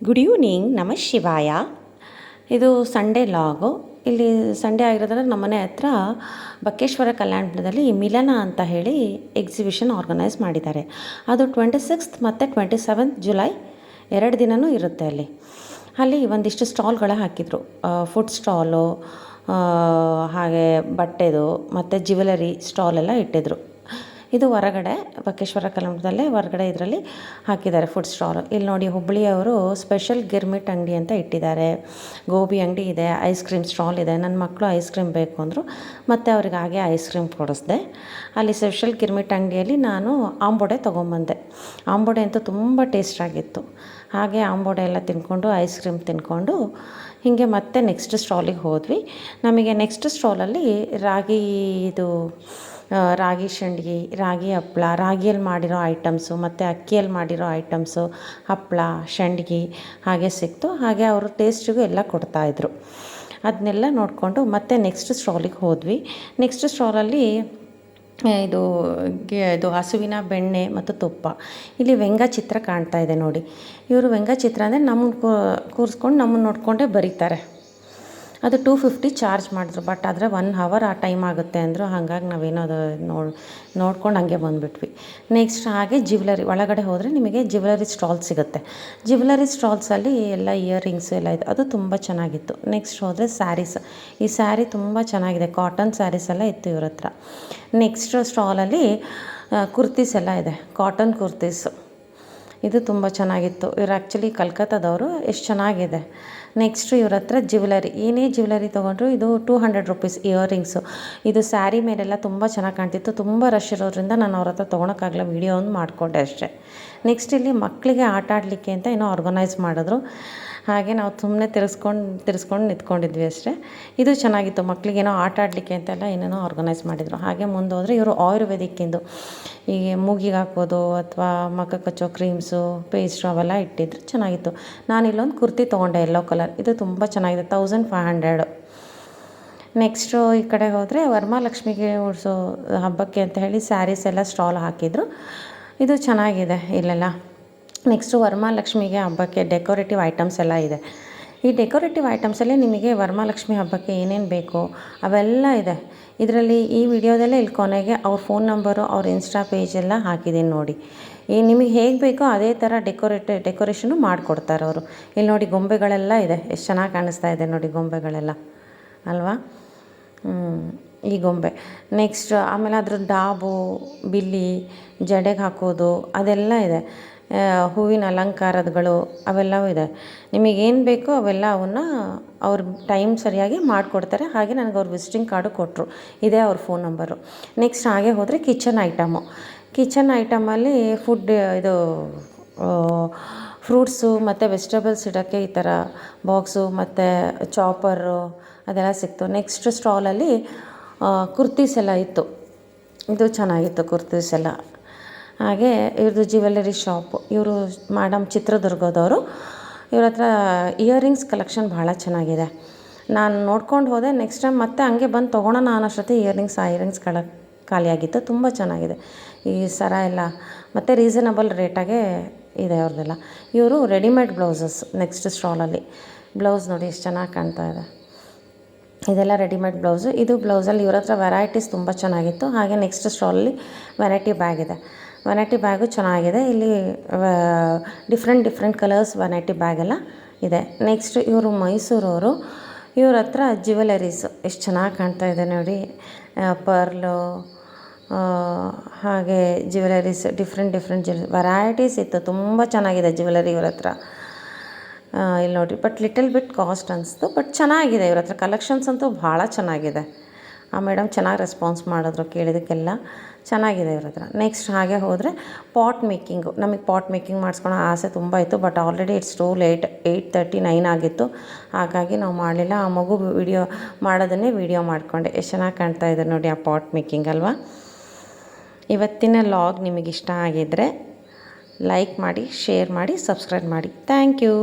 Good evening, ನಮಃ ಶಿವಾಯ. ಇದು ಸಂಡೇ ಲಾಗು. ಇಲ್ಲಿ ಸಂಡೇ ಆಗಿರೋದ್ರಿಂದ ನಮ್ಮನೆ ಹತ್ರ ಬಕ್ಕೇಶ್ವರ ಕಲ್ಯಾಣದಲ್ಲಿ ಮಿಲನ ಅಂತ ಹೇಳಿ ಎಕ್ಸಿಬಿಷನ್ ಆರ್ಗನೈಸ್ ಮಾಡಿದ್ದಾರೆ. ಅದು 26th ಮತ್ತು 27th ಜುಲೈ 2 ದಿನವೂ ಇರುತ್ತೆ. ಅಲ್ಲಿ ಒಂದಿಷ್ಟು ಸ್ಟಾಲ್ಗಳ ಹಾಕಿದರು. ಫುಡ್ ಸ್ಟಾಲು, ಹಾಗೆ ಬಟ್ಟೆದು ಮತ್ತು ಜ್ಯುವೆಲರಿ ಸ್ಟಾಲೆಲ್ಲ ಇಟ್ಟಿದ್ರು. ಇದು ಹೊರಗಡೆ ಬಕ್ಕೇಶ್ವರ ಕಲ್ಯಾಣದಲ್ಲೇ ಹೊರಗಡೆ ಇದರಲ್ಲಿ ಹಾಕಿದ್ದಾರೆ ಫುಡ್ ಸ್ಟಾಲ್. ಇಲ್ಲಿ ನೋಡಿ, ಹುಬ್ಬಳ್ಳಿಯವರು ಸ್ಪೆಷಲ್ ಗಿರ್ಮಿಟ್ ಅಂಗಡಿ ಅಂತ ಇಟ್ಟಿದ್ದಾರೆ. ಗೋಬಿ ಅಂಗಡಿ ಇದೆ, ಐಸ್ ಕ್ರೀಮ್ ಸ್ಟಾಲ್ ಇದೆ. ನನ್ನ ಮಕ್ಕಳು ಐಸ್ ಕ್ರೀಮ್ ಬೇಕು ಅಂದರು, ಮತ್ತು ಅವ್ರಿಗೆ ಹಾಗೆ ಐಸ್ ಕ್ರೀಮ್ ಕೊಡಿಸ್ದೆ. ಅಲ್ಲಿ ಸ್ಪೆಷಲ್ ಗಿರ್ಮಿಟ್ ಅಂಗಡಿಯಲ್ಲಿ ನಾನು ಆಂಬೋಡೆ ತೊಗೊಂಬಂದೆ. ಆಂಬೋಡೆ ಅಂತೂ ತುಂಬ ಟೇಸ್ಟಾಗಿತ್ತು. ಹಾಗೆ ಆಂಬೋಡೆ ಎಲ್ಲ ತಿಂದ್ಕೊಂಡು ಐಸ್ ಕ್ರೀಮ್ ತಿಂದ್ಕೊಂಡು ಹೀಗೆ ಮತ್ತೆ ನೆಕ್ಸ್ಟ್ ಸ್ಟಾಲಿಗೆ ಹೋದ್ವಿ. ನಮಗೆ ನೆಕ್ಸ್ಟ್ ಸ್ಟಾಲಲ್ಲಿ ರಾಗಿ ಸಂಡ್ಗಿ, ರಾಗಿ ಹಪ್ಪಳ, ರಾಗಿಯಲ್ಲಿ ಮಾಡಿರೋ ಐಟಮ್ಸು ಮತ್ತು ಅಕ್ಕಿಯಲ್ಲಿ ಮಾಡಿರೋ ಐಟಮ್ಸು, ಹಪ್ಪಳ, ಸಂಡ್ಗಿ ಹಾಗೆ ಸಿಕ್ತು. ಹಾಗೆ ಅವರು ಟೇಸ್ಟಿಗೂ ಎಲ್ಲ ಕೊಡ್ತಾಯಿದ್ರು. ಅದನ್ನೆಲ್ಲ ನೋಡಿಕೊಂಡು ಮತ್ತೆ ನೆಕ್ಸ್ಟ್ ಸ್ಟಾಲಿಗೆ ಹೋದ್ವಿ. ನೆಕ್ಸ್ಟ್ ಸ್ಟಾಲಲ್ಲಿ ಇದು ಹಸುವಿನ ಬೆಣ್ಣೆ ಮತ್ತು ತುಪ್ಪ. ಇಲ್ಲಿ ವ್ಯಂಗ್ಯಚಿತ್ರ ಕಾಣ್ತಾ ಇದೆ ನೋಡಿ. ಇವರು ವ್ಯಂಗ್ಯಚಿತ್ರ ಅಂದರೆ ನಮ್ಮನ್ನು ಕೂರಿಸ್ಕೊಂಡು ನಮ್ಮನ್ನು ನೋಡಿಕೊಂಡೇ ಬರೀತಾರೆ. ಅದು 250 ಚಾರ್ಜ್ ಮಾಡಿದ್ರು. ಬಟ್ ಆದರೆ 1 hour ಆ ಟೈಮ್ ಆಗುತ್ತೆ ಅಂದರು. ಹಾಗಾಗಿ ನಾವೇನೋ ಅದು ನೋಡ್ಕೊಂಡು ಹಂಗೆ ಬಂದುಬಿಟ್ವಿ. ನೆಕ್ಸ್ಟ್ ಹಾಗೆ ಜ್ಯುವೆಲರಿ ಒಳಗಡೆ ಹೋದರೆ ನಿಮಗೆ ಜ್ಯುವೆಲರಿ ಸ್ಟಾಲ್ ಸಿಗುತ್ತೆ. ಜ್ಯುವೆಲರಿ ಸ್ಟಾಲ್ಸಲ್ಲಿ ಎಲ್ಲ ಇಯರಿಂಗ್ಸು ಎಲ್ಲ ಇದೆ. ಅದು ತುಂಬ ಚೆನ್ನಾಗಿತ್ತು. ನೆಕ್ಸ್ಟ್ ಹೋದರೆ ಸ್ಯಾರೀಸ್. ಈ ಸ್ಯಾರಿ ತುಂಬ ಚೆನ್ನಾಗಿದೆ. ಕಾಟನ್ ಸ್ಯಾರೀಸ್ ಎಲ್ಲ ಇತ್ತು ಇವ್ರ ಹತ್ರ. ನೆಕ್ಸ್ಟ್ ಸ್ಟಾಲಲ್ಲಿ ಕುರ್ತೀಸ್ ಎಲ್ಲ ಇದೆ, ಕಾಟನ್ ಕುರ್ತೀಸು. ಇದು ತುಂಬ ಚೆನ್ನಾಗಿತ್ತು. ಇವರು ಆ್ಯಕ್ಚುಲಿ ಕಲ್ಕತ್ತಾದವರು. ಎಷ್ಟು ಚೆನ್ನಾಗಿದೆ. ನೆಕ್ಸ್ಟು ಇವ್ರ ಹತ್ರ ಜ್ಯುವೆಲರಿ, ಏನೇ ಜ್ಯುವೆಲರಿ ತೊಗೊಂಡ್ರು ಇದು 200 ರೂಪೀಸ್ ಇಯರಿಂಗ್ಸು. ಇದು ಸ್ಯಾರಿ ಮೇಲೆಲ್ಲ ತುಂಬ ಚೆನ್ನಾಗಿ ಕಾಣ್ತಿತ್ತು. ತುಂಬ ರಶ್ ಇರೋದ್ರಿಂದ ನಾನು ಅವ್ರ ಹತ್ರ ತೊಗೊಳಕ್ಕಾಗಲ್ಲ, ವೀಡಿಯೋ ಒಂದು ಮಾಡಿಕೊಂಡೆ ಅಷ್ಟೇ. ನೆಕ್ಸ್ಟ್ ಇಲ್ಲಿ ಮಕ್ಕಳಿಗೆ ಆಟ ಆಡಲಿಕ್ಕೆ ಅಂತ ಏನೋ ಆರ್ಗನೈಸ್ ಮಾಡಿದ್ರು. ಹಾಗೆ ನಾವು ಸುಮ್ಮನೆ ತಿರ್ಸ್ಕೊಂಡು ನಿಂತ್ಕೊಂಡಿದ್ವಿ ಅಷ್ಟೇ. ಇದು ಚೆನ್ನಾಗಿತ್ತು. ಮಕ್ಕಳಿಗೇನೋ ಆಟ ಆಡಲಿಕ್ಕೆ ಅಂತೆಲ್ಲ ಏನೇನೋ ಆರ್ಗನೈಸ್ ಮಾಡಿದರು. ಹಾಗೆ ಮುಂದೆ ಹೋದರೆ ಇವರು ಆಯುರ್ವೇದಿಕ್ಕಿಂದು ಈಗ ಮೂಗಿಗೆ ಹಾಕೋದು ಅಥವಾ ಮಖಕ್ಕೆ ಹಚ್ಚೋ ಕ್ರೀಮ್ಸು, ಪೇಸ್ಟು ಅವೆಲ್ಲ ಇಟ್ಟಿದ್ರು. ಚೆನ್ನಾಗಿತ್ತು. ನಾನು ಇಲ್ಲೊಂದು ಕುರ್ತಿ ತೊಗೊಂಡೆ, ಯೆಲ್ಲೋ ಕಲರ್. ಇದು ತುಂಬ ಚೆನ್ನಾಗಿದೆ, 1500. ನೆಕ್ಸ್ಟು ಈ ಕಡೆ ಹೋದರೆ ವರಮಹಾಲಕ್ಷ್ಮಿಗೆ ಉಡಿಸೋ ಹಬ್ಬಕ್ಕೆ ಅಂತ ಹೇಳಿ ಸ್ಯಾರೀಸ್ ಎಲ್ಲ ಸ್ಟಾಲ್ ಹಾಕಿದರು. ಇದು ಚೆನ್ನಾಗಿದೆ ಇಲ್ಲೆಲ್ಲ. ನೆಕ್ಸ್ಟು ವರಮಹಾಲಕ್ಷ್ಮಿಗೆ ಹಬ್ಬಕ್ಕೆ ಡೆಕೋರೇಟಿವ್ ಐಟಮ್ಸ್ ಎಲ್ಲ ಇದೆ. ಈ ಡೆಕೋರೇಟಿವ್ ಐಟಮ್ಸಲ್ಲಿ ನಿಮಗೆ ವರಮಹಾಲಕ್ಷ್ಮಿ ಹಬ್ಬಕ್ಕೆ ಏನೇನು ಬೇಕೋ ಅವೆಲ್ಲ ಇದೆ ಇದರಲ್ಲಿ. ಈ ವಿಡಿಯೋದಲ್ಲೇ ಇಲ್ಲಿ ಕೊನೆಗೆ ಅವ್ರ ಫೋನ್ ನಂಬರು, ಅವ್ರ ಇನ್ಸ್ಟಾ ಪೇಜೆಲ್ಲ ಹಾಕಿದ್ದೀನಿ ನೋಡಿ. ನಿಮಗೆ ಹೇಗೆ ಬೇಕೋ ಅದೇ ಥರ ಡೆಕೋರೇಷನು ಮಾಡಿಕೊಡ್ತಾರೆ ಅವರು. ಇಲ್ಲಿ ನೋಡಿ, ಗೊಂಬೆಗಳೆಲ್ಲ ಇದೆ. ಎಷ್ಟು ಚೆನ್ನಾಗಿ ಕಾಣಿಸ್ತಾ ಇದೆ ನೋಡಿ ಗೊಂಬೆಗಳೆಲ್ಲ ಅಲ್ವಾ. ಈ ಗೊಂಬೆ. ನೆಕ್ಸ್ಟ್ ಆಮೇಲೆ ಅದ್ರ ಡಾಬು, ಬಿಲ್ಲಿ, ಜಡೆಗೆ ಹಾಕೋದು ಅದೆಲ್ಲ ಇದೆ. ಹೂವಿನ ಅಲಂಕಾರಗಳು ಅವೆಲ್ಲವೂ ಇದೆ. ನಿಮಗೇನು ಬೇಕೋ ಅವೆಲ್ಲ ಅವ್ರ ಟೈಮ್ ಸರಿಯಾಗಿ ಮಾಡಿಕೊಡ್ತಾರೆ. ಹಾಗೆ ನನಗೆ ಅವ್ರ ವಿಸಿಟಿಂಗ್ ಕಾರ್ಡು ಕೊಟ್ಟರು. ಇದೇ ಅವ್ರ ಫೋನ್ ನಂಬರು. ನೆಕ್ಸ್ಟ್ ಹಾಗೆ ಹೋದರೆ ಕಿಚನ್ ಐಟಮಲ್ಲಿ ಫುಡ್, ಇದು ಫ್ರೂಟ್ಸು ಮತ್ತು ವೆಜಿಟೇಬಲ್ಸ್ ಇಡೋಕ್ಕೆ ಈ ಥರ ಬಾಕ್ಸು ಮತ್ತು ಚಾಪರು ಅದೆಲ್ಲ ಸಿಕ್ತು. ನೆಕ್ಸ್ಟ್ ಸ್ಟಾಲಲ್ಲಿ ಕುರ್ತೀಸ್ ಎಲ್ಲ ಇತ್ತು. ಇದು ಚೆನ್ನಾಗಿತ್ತು ಕುರ್ತೀಸ್ ಎಲ್ಲ. ಹಾಗೆ ಇವ್ರದ್ದು ಜ್ಯುವೆಲರಿ ಶಾಪು. ಇವರು ಮೇಡಮ್ ಚಿತ್ರದುರ್ಗದವರು. ಇವ್ರ ಹತ್ರ ಇಯರಿಂಗ್ಸ್ ಕಲೆಕ್ಷನ್ ಭಾಳ ಚೆನ್ನಾಗಿದೆ. ನಾನು ನೋಡ್ಕೊಂಡು ಹೋದೆ. ನೆಕ್ಸ್ಟ್ ಟೈಮ್ ಮತ್ತೆ ಹಂಗೆ ಬಂದು ತೊಗೊಳೋಣ ಅನ್ನೋಷ್ಟೊತ್ತಿ ಇಯರಿಂಗ್ಸ್ ಖಾಲಿಯಾಗಿತ್ತು. ತುಂಬ ಚೆನ್ನಾಗಿದೆ ಈ ಸರ ಎಲ್ಲ, ಮತ್ತು ರೀಸನಬಲ್ ರೇಟಾಗೆ ಇದೆ ಅವ್ರದ್ದೆಲ್ಲ. ಇವರು ರೆಡಿಮೇಡ್ ಬ್ಲೌಸಸ್. ನೆಕ್ಸ್ಟ್ ಸ್ಟಾಲಲ್ಲಿ ಬ್ಲೌಸ್ ನೋಡಿ ಎಷ್ಟು ಚೆನ್ನಾಗಿ ಕಾಣ್ತಾ ಇದೆ. ಇದೆಲ್ಲ ರೆಡಿಮೇಡ್ ಬ್ಲೌಸು. ಇದು ಬ್ಲೌಸಲ್ಲಿ ಇವ್ರ ಹತ್ರ ವೆರೈಟೀಸ್ ತುಂಬ ಚೆನ್ನಾಗಿತ್ತು. ಹಾಗೆ ನೆಕ್ಸ್ಟ್ ಸ್ಟಾಲಲ್ಲಿ ವೆರೈಟಿ ಬ್ಯಾಗ್ ಇದೆ. ವೆರೈಟಿ ಬ್ಯಾಗು ಚೆನ್ನಾಗಿದೆ. ಇಲ್ಲಿ ಡಿಫ್ರೆಂಟ್ ಕಲರ್ಸ್ ವೆರೈಟಿ ಬ್ಯಾಗೆಲ್ಲ ಇದೆ. ನೆಕ್ಸ್ಟ್ ಇವರು ಮೈಸೂರವರು. ಇವ್ರ ಹತ್ರ ಜ್ಯುವೆಲರೀಸು ಎಷ್ಟು ಚೆನ್ನಾಗಿ ಕಾಣ್ತಾ ಇದೆ ನೋಡಿ. ಪರ್ಲು, ಹಾಗೆ ಜ್ಯುವೆಲರೀಸ್ ಡಿಫ್ರೆಂಟ್ ವೆರೈಟೀಸ್ ಇತ್ತು. ತುಂಬ ಚೆನ್ನಾಗಿದೆ ಜ್ಯುವೆಲರಿ ಇವ್ರ ಹತ್ರ. ಇಲ್ಲಿ ನೋಡಿ, ಬಟ್ ಲಿಟಲ್ ಬಿಟ್ ಕಾಸ್ಟ್ ಅನಿಸ್ತು. ಬಟ್ ಚೆನ್ನಾಗಿದೆ ಇವ್ರ ಹತ್ರ. ಕಲೆಕ್ಷನ್ಸ್ ಅಂತೂ ಭಾಳ ಚೆನ್ನಾಗಿದೆ. ಆ ಮೇಡಮ್ ಚೆನ್ನಾಗಿ ರೆಸ್ಪಾನ್ಸ್ ಮಾಡಿದ್ರು, ಕೇಳಿದ್ದಕ್ಕೆಲ್ಲ ಚೆನ್ನಾಗಿದೆ ಇವ್ರ ಹತ್ರ. ನೆಕ್ಸ್ಟ್ ಹಾಗೆ ಹೋದರೆ ಪಾಟ್ ಮೇಕಿಂಗು. ನಮಗೆ ಪಾಟ್ ಮೇಕಿಂಗ್ ಮಾಡಿಸ್ಕೊಳ್ಳೋ ಆಸೆ ತುಂಬ ಇತ್ತು. But already it's too late, 8:39 ಆಗಿತ್ತು. ಹಾಗಾಗಿ ನಾವು ಮಾಡಲಿಲ್ಲ. ಆ ಮಗು ವಿಡಿಯೋ ಮಾಡೋದನ್ನೇ ವಿಡಿಯೋ ಮಾಡಿಕೊಂಡೆ. ಎಷ್ಟು ಚೆನ್ನಾಗಿ ಕಾಣ್ತಾ ಇದೆ ನೋಡಿ ಆ ಪಾಟ್ ಮೇಕಿಂಗ್ ಅಲ್ವಾ. ಇವತ್ತಿನ ಲಾಗ್ ನಿಮಗಿಷ್ಟ ಆಗಿದ್ದರೆ ಲೈಕ್ ಮಾಡಿ, ಶೇರ್ ಮಾಡಿ, ಸಬ್ಸ್ಕ್ರೈಬ್ ಮಾಡಿ. Thank you.